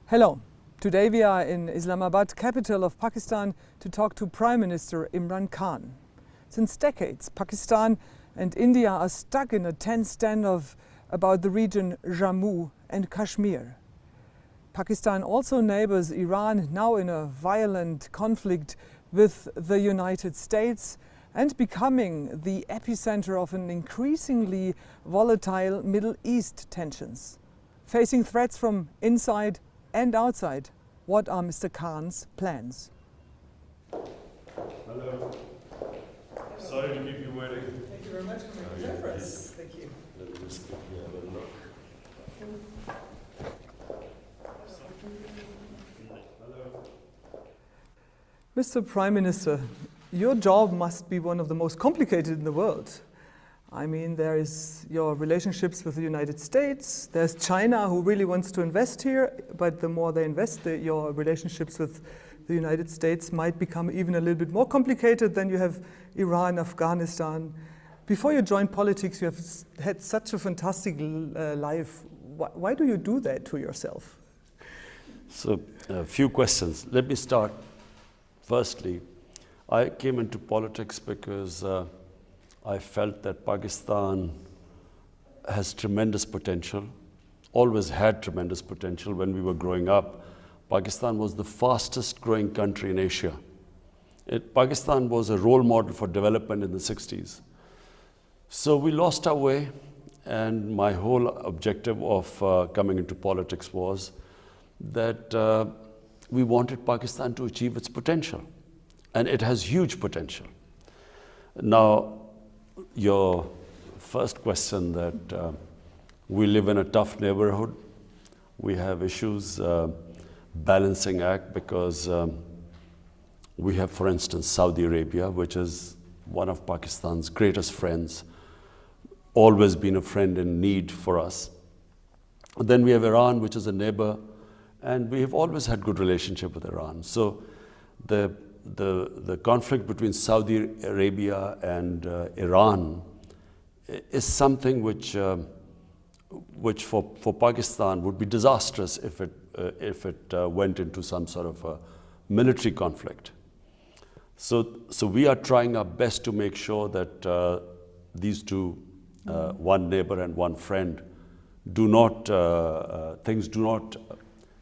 Hello. Today we are in Islamabad, capital of Pakistan, to talk to Prime Minister Imran Khan. Since decades, Pakistan and India are stuck in a tense standoff about the region Jammu and Kashmir. Pakistan also neighbors Iran, now in a violent conflict with the United States and becoming the epicenter of an increasingly volatile Middle East tensions. Facing threats from inside and outside, what are Mr. Khan's plans? Hello. Sorry to keep you waiting. Thank you very much for making time for us. Thank you. Let me just quickly have a look. Hello. Mr. Prime Minister, your job must be one of the most complicated in the world. I mean, there is your relationships with the United States, there's China who really wants to invest here, but the more they invest, your relationships with the United States might become even a little bit more complicated. Then you have Iran, Afghanistan. Before you joined politics, you have had such a fantastic life. Why do you do that to yourself? So, a few questions. Let me start. Firstly, I came into politics because I felt that Pakistan has tremendous potential, always had tremendous potential. When we were growing up, Pakistan was the fastest growing country in Asia. Pakistan was a role model for development in the 60s. So we lost our way, and my whole objective of coming into politics was that we wanted Pakistan to achieve its potential, and it has huge potential. Now, your first question that we live in a tough neighborhood. We have issues, balancing act, because we have, for instance, Saudi Arabia, which is one of Pakistan's greatest friends, always been a friend in need for us. Then we have Iran, which is a neighbor, and we have always had good relationship with Iran. So the conflict between Saudi Arabia and Iran is something which for Pakistan would be disastrous if it went into some sort of a military conflict. So we are trying our best to make sure that these two, one neighbor and one friend, things do not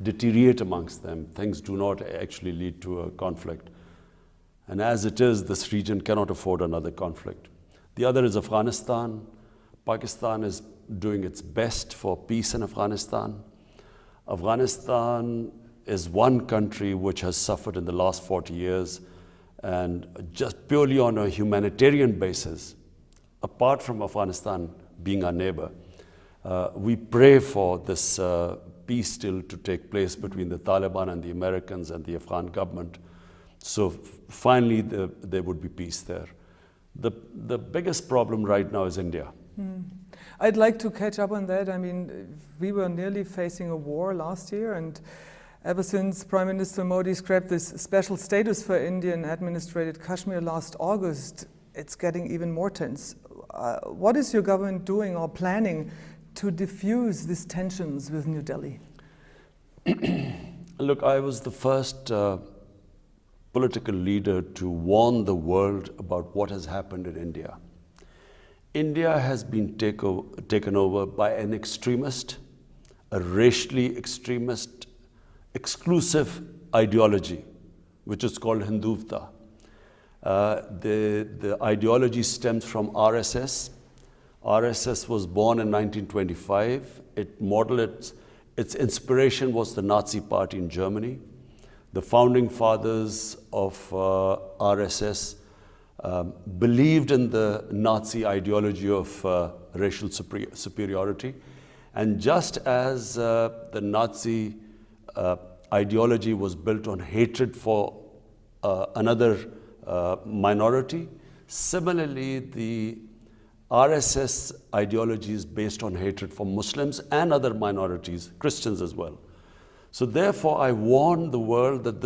deteriorate amongst them. Things do not actually lead to a conflict. And as it is, this region cannot afford another conflict. The other is Afghanistan. Pakistan is doing its best for peace in Afghanistan. Afghanistan is one country which has suffered in the last 40 years, and just purely on a humanitarian basis, apart from Afghanistan being our neighbor, we pray for this peace still to take place between the Taliban and the Americans and the Afghan government. So finally, there would be peace there. The biggest problem right now is India. I'd like to catch up on that. I mean, we were nearly facing a war last year, and ever since Prime Minister Modi scrapped this special status for Indian-administrated Kashmir last August, it's getting even more tense. What is your government doing or planning to diffuse these tensions with New Delhi? Look, I was the first political leader to warn the world about what has happened in India. India has been taken over by an extremist, a racially extremist, exclusive ideology, which is called Hindutva. The ideology stems from RSS. RSS was born in 1925. Its inspiration was the Nazi Party in Germany. The founding fathers of RSS believed in the Nazi ideology of racial superiority. And just as the Nazi ideology was built on hatred for another minority, similarly the RSS ideology is based on hatred for Muslims and other minorities, Christians as well. So therefore, I warn the world that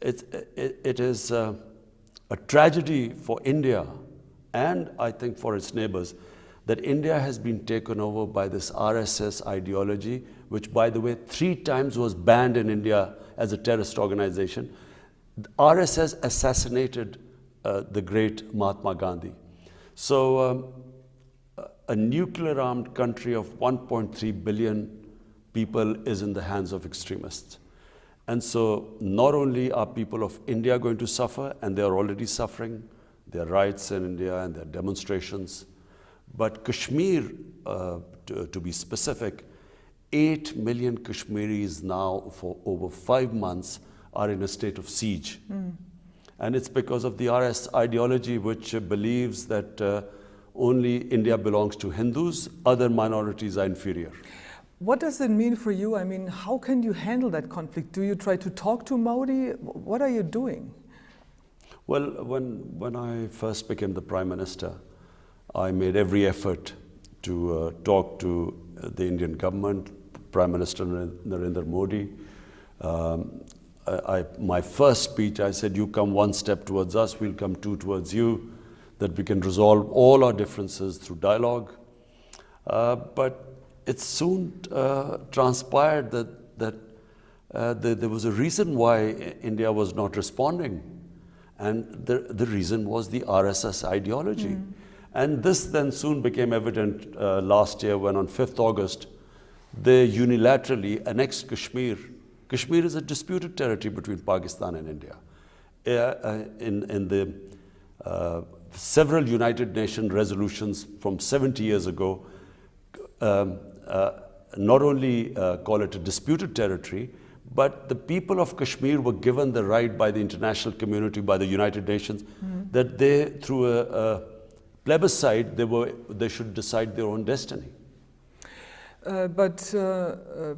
it is a tragedy for India and I think for its neighbors that India has been taken over by this RSS ideology, which, by the way, 3 times was banned in India as a terrorist organization. RSS assassinated the great Mahatma Gandhi. So a nuclear-armed country of 1.3 billion people is in the hands of extremists. And so not only are people of India going to suffer, and they are already suffering, their rights in India and their demonstrations, but Kashmir, to be specific, 8 million Kashmiris now for over 5 months are in a state of siege. And it's because of the RS ideology, which believes that only India belongs to Hindus, other minorities are inferior. What does it mean for you? I mean, how can you handle that conflict? Do you try to talk to Modi? What are you doing? Well, when I first became the Prime Minister, I made every effort to talk to the Indian government, Prime Minister Narendra Modi. My first speech, I said, you come 1 step towards us, we'll come 2 towards you, that we can resolve all our differences through dialogue. But it soon transpired that there was a reason why India was not responding. And the reason was the RSS ideology. And this then soon became evident last year when on 5th August, they unilaterally annexed Kashmir. Kashmir is a disputed territory between Pakistan and India. In the several United Nations resolutions from 70 years ago, not only call it a disputed territory, but the people of Kashmir were given the right by the international community, by the United Nations, that they, through a plebiscite, they should decide their own destiny. But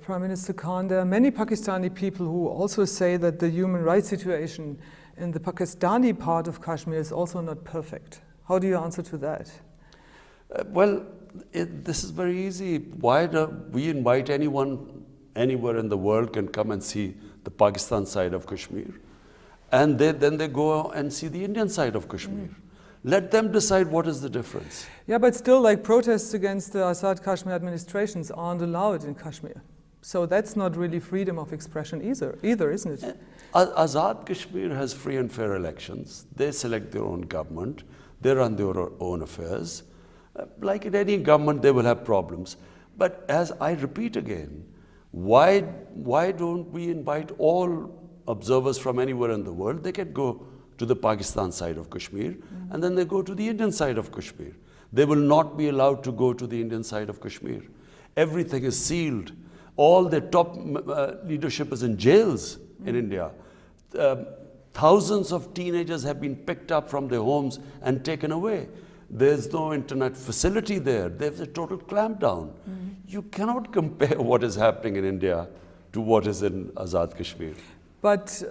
Prime Minister Khan, there are many Pakistani people who also say that the human rights situation in the Pakistani part of Kashmir is also not perfect. How do you answer to that? Well, this is very easy. Why do we invite anyone anywhere in the world can come and see the Pakistan side of Kashmir? And then they go and see the Indian side of Kashmir. Let them decide what is the difference. Yeah, but still, like, protests against the Azad Kashmir administrations aren't allowed in Kashmir. So that's not really freedom of expression either, isn't it? Azad Kashmir has free and fair elections. They select their own government. They run their own affairs. Like in any government, they will have problems. But as I repeat again, why don't we invite all observers from anywhere in the world? They can go to the Pakistan side of Kashmir, and then they go to the Indian side of Kashmir. They will not be allowed to go to the Indian side of Kashmir. Everything is sealed. All the top leadership is in jails in India. Thousands of teenagers have been picked up from their homes and taken away. There's no internet facility there. There's a total clampdown. You cannot compare what is happening in India to what is in Azad Kashmir. But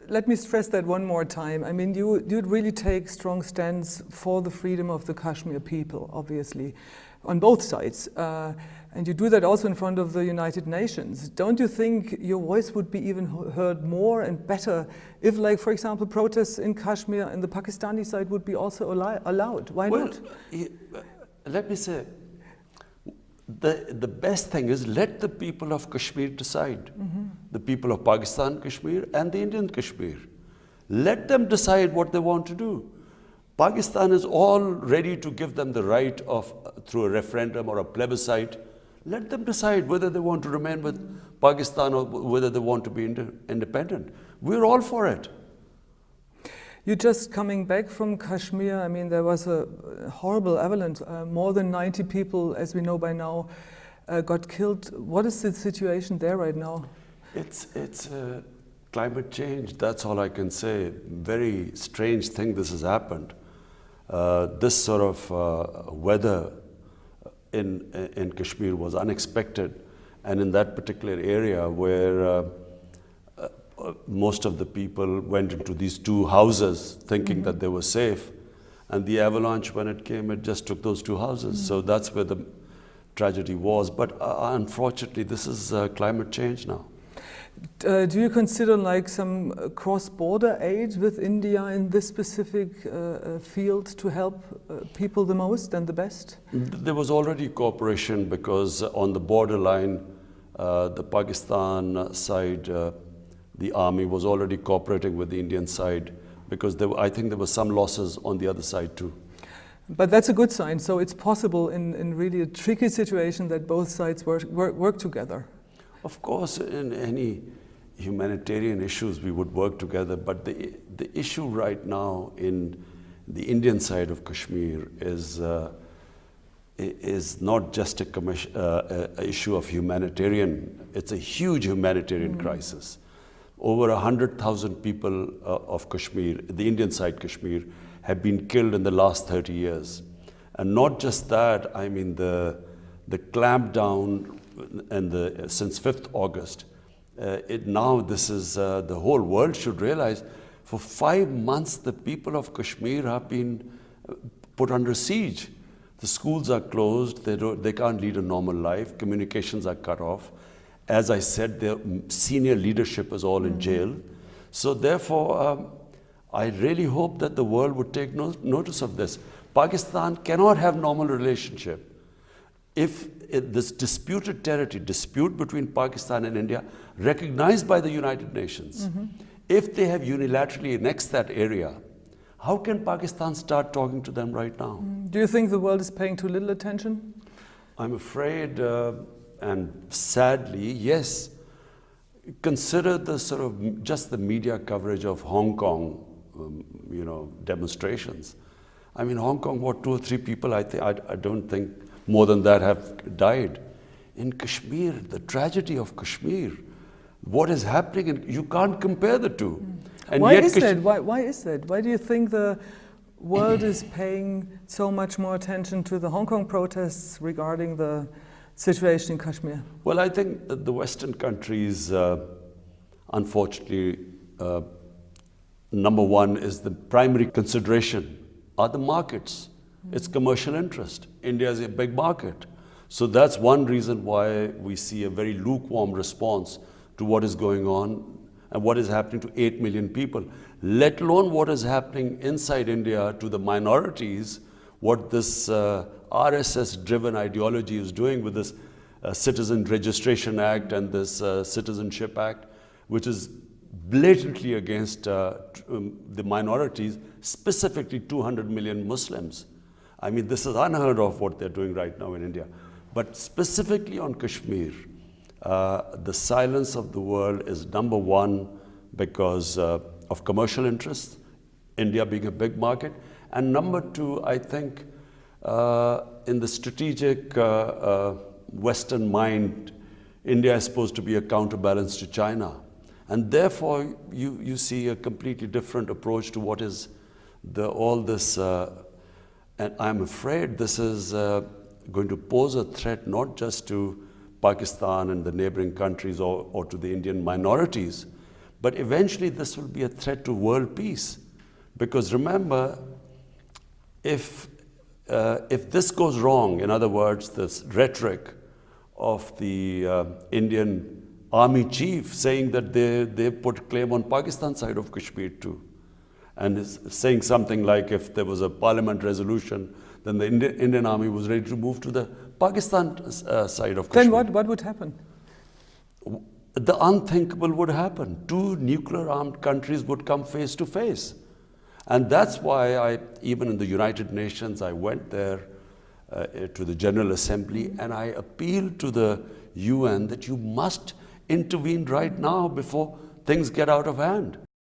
let me stress that one more time. I mean, you'd really take strong stands for the freedom of the Kashmir people, obviously, on both sides. And you do that also in front of the United Nations. Don't you think your voice would be even heard more and better if, like, for example, protests in Kashmir and the Pakistani side would be also allowed? Why not? Let me say, the best thing is let the people of Kashmir decide. The people of Pakistan Kashmir and the Indian Kashmir. Let them decide what they want to do. Pakistan is all ready to give them the right of, through a referendum or a plebiscite, let them decide whether they want to remain with Pakistan or whether they want to be independent. We're all for it. You're just coming back from Kashmir. I mean, there was a horrible avalanche. More than 90 people, as we know by now, got killed. What is the situation there right now? It's climate change. That's all I can say. Very strange thing this has happened. This sort of weather in Kashmir was unexpected, and in that particular area where most of the people went into these 2 houses thinking that they were safe, and the avalanche, when it came, it just took those 2 houses. So that's where the tragedy was. But unfortunately, this is climate change now. Do you consider like some cross-border aid with India in this specific field to help people the most and the best? There was already cooperation because on the borderline, the Pakistan side, the army was already cooperating with the Indian side because I think there were some losses on the other side too. But that's a good sign. So it's possible in really a tricky situation that both sides work together. Of course, in any humanitarian issues, we would work together. But the issue right now in the Indian side of Kashmir is not just a issue of humanitarian. It's a huge humanitarian crisis. Over 100,000 people of Kashmir, the Indian side Kashmir, have been killed in the last 30 years. And not just that, I mean the clampdown and since 5th August, this is, the whole world should realize, for 5 months the people of Kashmir have been put under siege. The schools are closed, they can't lead a normal life, communications are cut off. As I said, their senior leadership is all in jail. So therefore, I really hope that the world would take notice of this. Pakistan cannot have normal relationship if this disputed territory, dispute between Pakistan and India, recognized by the United Nations, if they have unilaterally annexed that area, how can Pakistan start talking to them right now? Do you think the world is paying too little attention? I'm afraid, and sadly, yes. Consider the sort of just the media coverage of Hong Kong, demonstrations. I mean, Hong Kong, what, 2 or 3 people, I don't think more than that have died. In Kashmir, the tragedy of Kashmir, what is happening, and you can't compare the two. And why is that? Why is that? Why do you think the world is paying so much more attention to the Hong Kong protests regarding the situation in Kashmir? Well, I think that the Western countries, unfortunately, number one is the primary consideration are the markets. It's commercial interest. India is a big market. So that's one reason why we see a very lukewarm response to what is going on and what is happening to 8 million people, let alone what is happening inside India to the minorities, what this RSS-driven ideology is doing with this Citizen Registration Act and this Citizenship Act, which is blatantly against the minorities, specifically 200 million Muslims. I mean, this is unheard of what they're doing right now in India. But specifically on Kashmir, the silence of the world is number one because of commercial interests, India being a big market, and number two, I think, in the strategic Western mind, India is supposed to be a counterbalance to China. And therefore, you see a completely different approach to what is all this. And I'm afraid this is going to pose a threat not just to Pakistan and the neighboring countries or to the Indian minorities, but eventually this will be a threat to world peace. Because remember, if this goes wrong, in other words, this rhetoric of the Indian army chief saying that they put claim on Pakistan side of Kashmir too, and is saying something like if there was a parliament resolution, then the Indian army was ready to move to the Pakistan side of Kashmir. Then what would happen? The unthinkable would happen. 2 nuclear-armed countries would come face to face. And that's why even in the United Nations, I went there to the General Assembly and I appealed to the UN that you must intervene right now before things get out of hand.